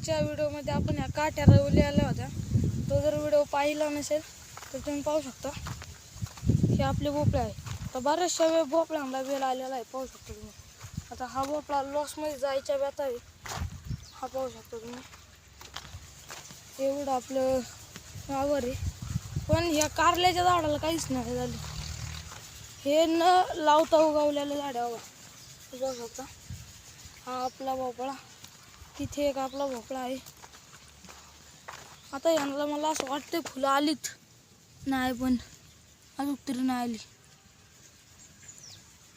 मागच्या व्हिडिओमध्ये आपण ह्या काट्या रवली आल्या होत्या, तो जर व्हिडिओ पाहिला नसेल तर तुम्ही पाहू शकता. हे आपले भोपळे आहे. तर बऱ्याचशा वेळ भोपळ्यांना वेळ आलेला आहे, पाहू शकता तुम्ही. आता हा भोपळा लॉसमध्ये जायच्या व्यथ आहे, हा पाहू शकता तुम्ही. एवढं आपलं वावर आहे, पण ह्या कारल्याच्या झाडाला काहीच नाही झालं. हे न लावता उगवलेलं झाड आहे बघा, पाहू शकता. हा आपला भोपळा, तिथे एक आपला भोपळा आहे. आता यांना मला असं वाटतं फुलं आलीत, नाही पण अजून तरी नाही आली.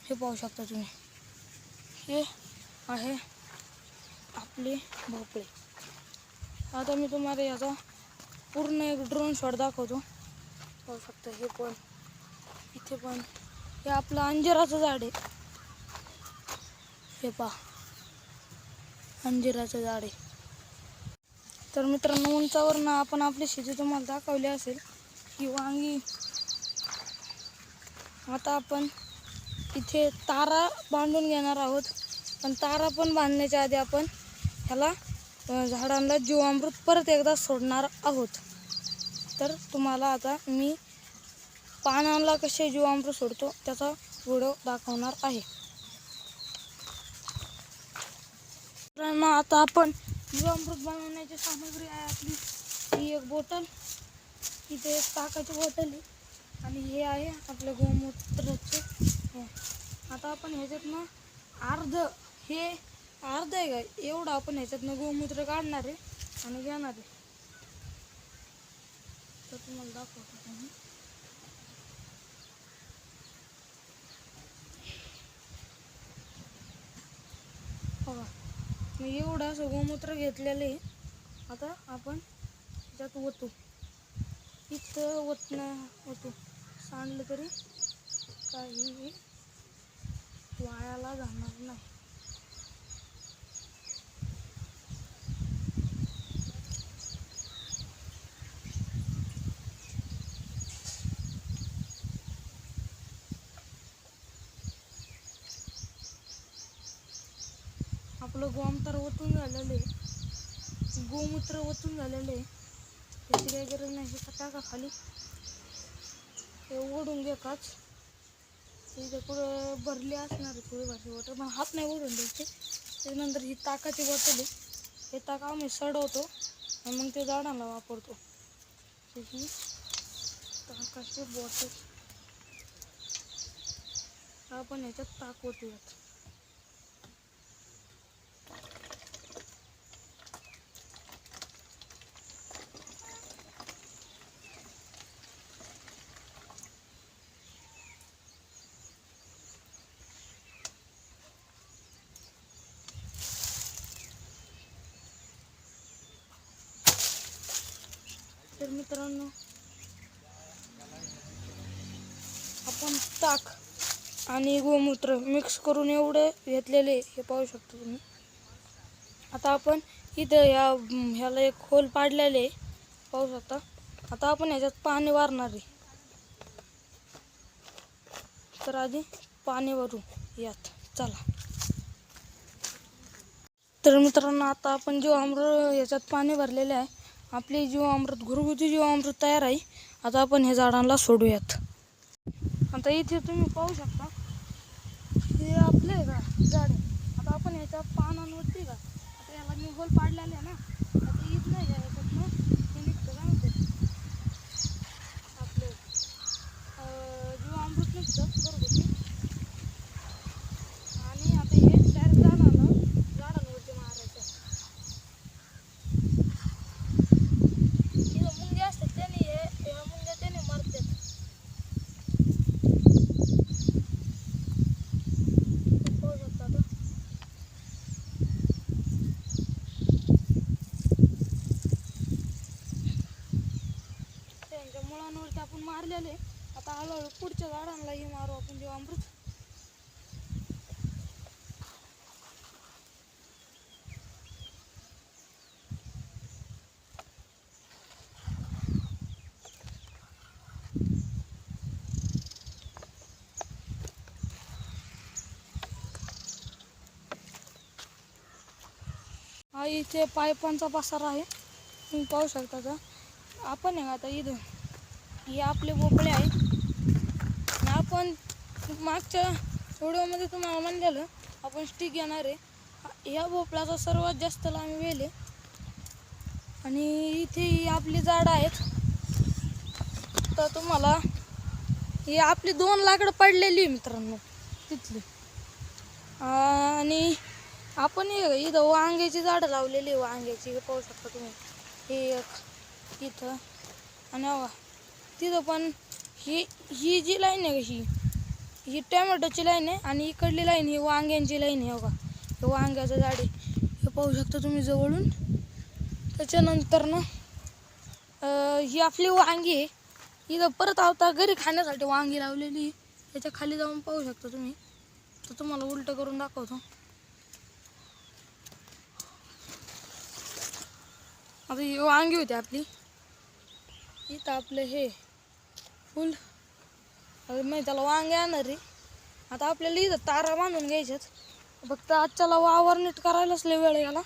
हे पाहू शकता तुम्ही, हे आहे आपले भोपळे. आता मी तुम्हाला याचा पूर्ण एक ड्रोन शॉट दाखवतो. पाहू शकता, हे पण, इथे पण. हे आपलं अंजिराचं झाड आहे, हे पहा, अंजिराचं झाड आहे. तर मित्रांनो, उंचावरनं आपण आपली शेती तुम्हाला दाखवली असेल की वांगी. आता आपण इथे तारा बांधून घेणार आहोत, पण तारा पण बांधण्याच्या आधी आपण ह्याला झाडांना जीवामृत परत एकदा सोडणार आहोत. तर तुम्हाला आता मी पानांना कसे जीवामृत सोडतो त्याचा व्हिडिओ दाखवणार आहे. मित्रांनो, आता आपण जीवामृत बनवण्याची सामग्री आहे आपली ही एक बॉटल, इथे एक ताकाची बॉटल आहे, आणि हे आहे आपलं गोमूत्राचे. आता आपण ह्याच्यातनं हे अर्ध आहे का एवढं आपण ह्याच्यातनं गोमूत्र काढणार आहे आणि घेणार आहे. तर तुम्हाला दाखवतो मी. बघा, मी एवढं असं गोमूत्र घेतलेलं आहे. आता आपण त्याच्यात ओतू, इथं ओतू, सांडलं तरी काही वायाला जाणार नाही. आपलं गोमूत्र ओतून झालेलं आहे, गोमूत्र ओतून झालेलं आहे. त्याची काही गरज नाही, हे टाका खाली, हे ओढून घे काच. इथे पुढं भरली असणार आहे थोडी भाजी बॉटल, पण हात नाही ओढून द्यायचे. त्यानंतर ही ताकाची बॉटल आहे, हे ताक आम्ही सडवतो आणि मग ते झाडांना वापरतो. ही ताकाची बॉटल आपण ह्याच्यात ताक ओतूयात. तर मित्रांनो, आपण ताक आणि गोमूत्र मिक्स करून एवढे घेतलेले हे पाहू शकता तुम्ही. आता आपण इथं ह्याला एक होल पाडलेले पाहू शकता. आता आपण ह्याच्यात पाणी वारणार आहे, तर आधी पाणी भरू यात, चला. तर मित्रांनो, आता आपण जीवामृत ह्याच्यात पाणी भरलेले आहे. आपले जीवामृत, घरगुती जीवामृत तयार आहे. आता आपण हे झाडांना सोडूयात. आता इथे तुम्ही पाहू शकता, हे आपले का झाड आहे. आता आपण ह्याच्या पानांवरती का, आता याला मी होल पाडलेला आहे ना, आता इथं नाही का ह्याच्यातनं हे निघतं, काय म्हणते आपलं जीवामृत निघतं घरगुती. आणि आता हे डायरेक्ट झाडांवरती मारायचं. इथं मुंग्या असतात, ह्या मुंग्या त्याने मारतात. पाहू शकता आता. त्यांच्या मुळांवरती आपण मारलेले. आता हळूहळू पुढच्या झाडांनाही मारू आपण जीवामृत. हा इथे पाईपांचा पसारा आहे, तुम्ही पाहू शकता. का आपण आहे आता इथं हे आपले भोपळे आहे. आणि आपण मागच्या व्हिडिओमध्ये तुम्हाला म्हणलेलं आपण स्टिक घेणार आहे. या भोपळ्याचा सर्वात जास्त लांब वेल आहे. आणि इथे ही आपली झाडं आहेत. तर तुम्हाला ही आपली 2 लाकडं पडलेली मित्रांनो तिथली. आणि आपण इथं वांग्याची झाडं लावलेली, वांग्याची पाहू शकता तुम्ही. हे एक इथं आणि तिथं पण ही जी लाईन आहे ही टोमॅटोची लाईन आहे. आणि इकडली लाईन ही वांग्यांची लाईन आहे. बघा हे वांग्याचं झाड आहे, हे पाहू शकता तुम्ही जवळून. त्याच्यानंतर ना ही आपली वांगी आहे. इथं परत आता घरी खाण्यासाठी वांगी लावलेली. याच्या खाली जाऊन पाहू शकता तुम्ही. तर तुम्हाला उलटं करून दाखवतो. आता ही वांगी होती आपली. इथं आपलं हे फुल मी त्याला वांगे आणणार आहे. आता आपल्याला इथं तारा बांधून घ्यायच्यात. फक्त आजच्याला वावर नीट करायलाच लय वेळ गेला.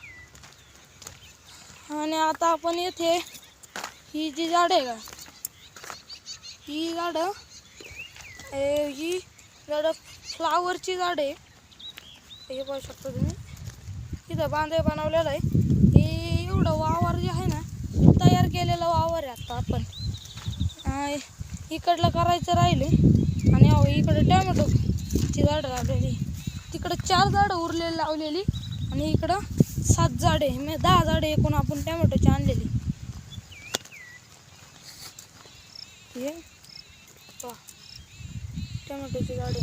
आणि आता आपण येथे ही जी झाडं आहे का, ही झाडं फ्लावरची झाडं आहे. हे पाहू शकता तुम्ही. इथं बांधे बनवलेलं आहे. हे एवढं वावर जे आहे ना हे तयार केलेलं वावर आहे. आता आपण इकडलं करायचं राहिले. आणि इकडं टोमॅटोची झाडं लावलेली. तिकडं 4 झाडं उरलेली लावलेली. आणि इकडं 7 झाडे, म्हणजे 10 झाडे एकूण आपण टोमॅटोची आणलेली. हे टोमॅटोची झाडे.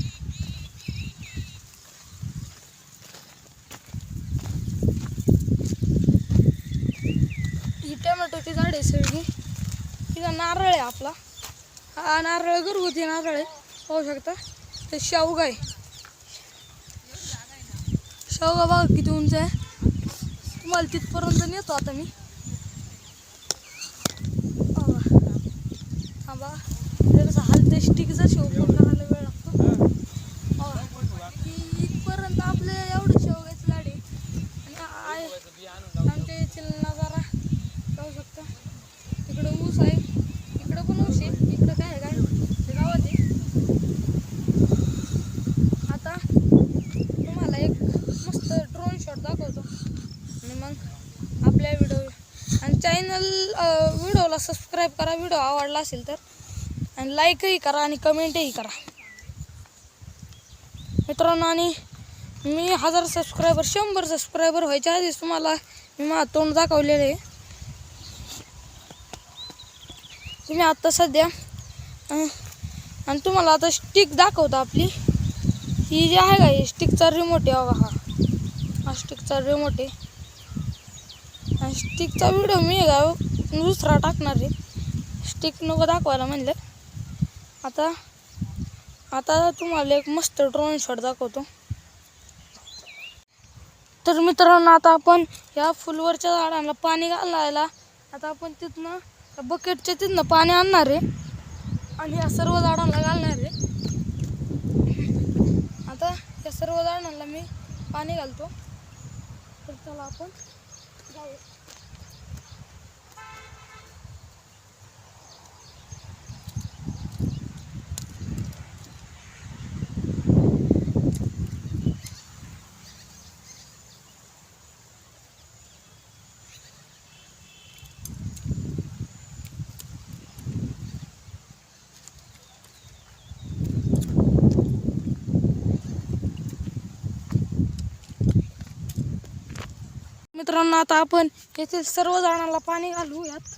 ही टोमॅटोची झाडे सगळी. इथं नारळ आहे आपला. हा नारळ घरगुती नारळ आहे, पाहू शकता. ते शेवगा आहे. शेवगा बघा किती उंच आहे. तुम्हाला तिथपर्यंत नेतो आता मी. थांबा जर हलते स्टिकचा शेव पण करायला वेळ लागतो. इथपर्यंत आपले एवढे शेवग्याचे लाडे. आणि आमच्या येथील नजारा पाहू शकता. इकडं ऊस आहे, इकडं पण ऊस आहे. इकडं काय आहे काय गावात आहे. आता तुम्हाला एक मस्त ड्रोन शॉट दाखवतो. आणि मग आपल्या आणि व्हिडिओला सबस्क्राईब करा व्हिडिओ आवडला असेल तर. आणि लाईकही करा आणि कमेंटही करा मित्रांनो. आणि मी 1,000 सबस्क्रायबर 100 सबस्क्रायबर व्हायच्या आधीच तुम्हाला मी माझं तोंड दाखवलेलं आहे. तुम्ही आत्ता सध्या आणि तुम्हाला आता स्टिक दाखवतो आपली. ही जी आहे का ही स्टिकचा रिमोट आहे. बघा हा स्टिकचा रिमोट आहे. आणि स्टिकचा व्हिडिओ मी दुसरा टाकणार आहे. स्टिक नको दाखवायला म्हणलं. आता तुम्हाला एक मस्त ड्रोन शॉट दाखवतो. तर मित्रांनो आता आपण या फुलवरच्या झाडांना पाणी घालायला आता आपण तिथनं बकेटच्या तिथनं पाणी आणणार आहे. आणि या सर्व झाडांना घालणार आहे. आता या सर्व झाडांना मी पाणी घालतो. तर चला आपण जाऊ. मित्रांनो आता आपण येथील सर्व झाडांना पाणी घालूयात.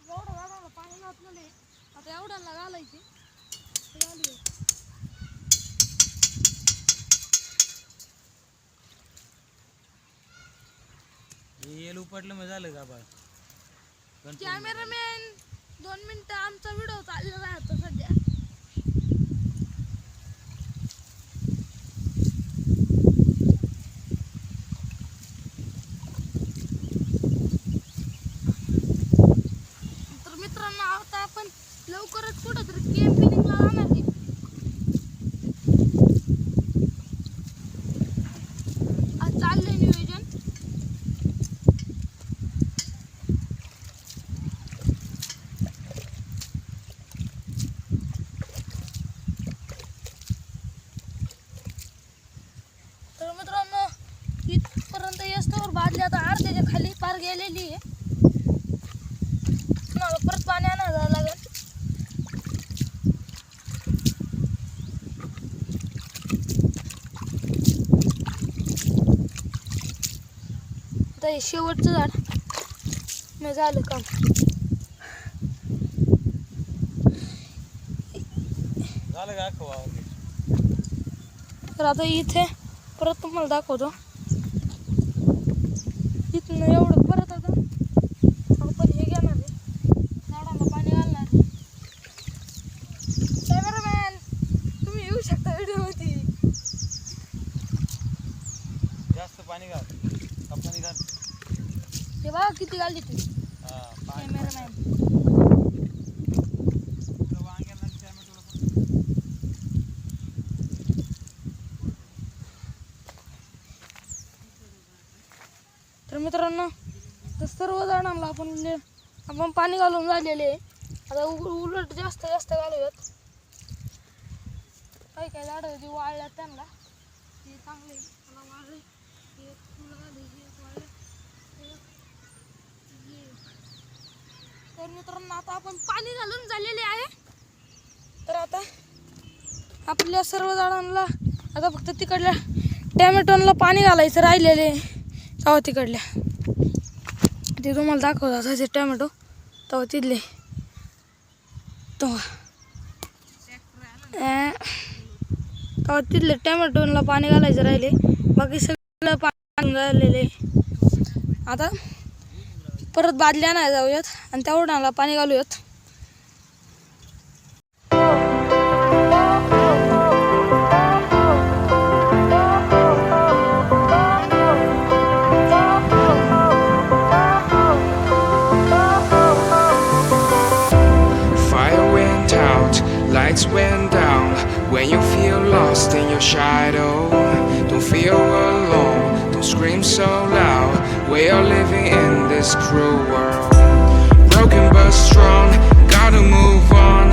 एवढ्या झाडांना पाणी घातलेलं आहे. आता एवढ्यांना घालायचे. येल उपटलं मग झालं का बा. कॅमेरामॅन 2 मिनिटं आमचा व्हिडिओ चाललेला आहे आता सध्या. तर मित्रांनो आता आपण लवकरच कुठंतरी कॅम्पिंगला जाणार आहे. आज चाललंय मित्रांनो बादली आता अर्ध्याच्या खाली पार गेलेली आहे. मला परत पाणी आणायला लागेल. आता हे शेवटचं झाड मग झालं काम. झालं का अख्खं वावर? तर आता इथे परत तुम्हाला दाखवतो. इथनं एवढं परत आता आपण हे घेणार आहे, झाडाला पाणी घालणार आहे. कॅमेरामॅन तुम्ही येऊ शकता व्हिडिओमध्ये. जास्त पाणी घाल, पाणी घाल. हे बघा किती घालली ती हा, पाणी कॅमेरामॅन. वांग्याला टॅमॅटोला पण. तर मित्रांनो तर सर्व झाडांना आपण पाणी घालून झालेले आहे. आता उलट जास्त घालूयात. काही काही झाडं होती वाळल्यात त्यांना हे चांगले मला वाळले. हे फुलं आली, हे वाळले. तर मित्रांनो आता आपण पाणी घालून झालेले आहे. तर आता आपल्या सर्व झाडांना आता फक्त तिकडल्या टॅमॅटोला पाणी घालायचं राहिलेले तेव्हा तिकडल्या ते तुम्हाला दाखवत आता ते टॅमॅटो तेव्हा तिथले तेव्हा तिथले टॅमॅटोला पाणी घालायचं राहिले. बाकी सगळं पाणी झालेले. आता परत बादल्या नाही जाऊयात आणि तेवढ्याला पाणी घालूयात. Lights went down when you feel lost in your shadow. Don't feel alone, don't scream so loud. We are living in this cruel world. Broken but strong, gotta move on.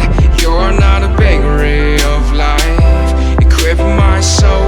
You're not a bakery of life. Equip my soul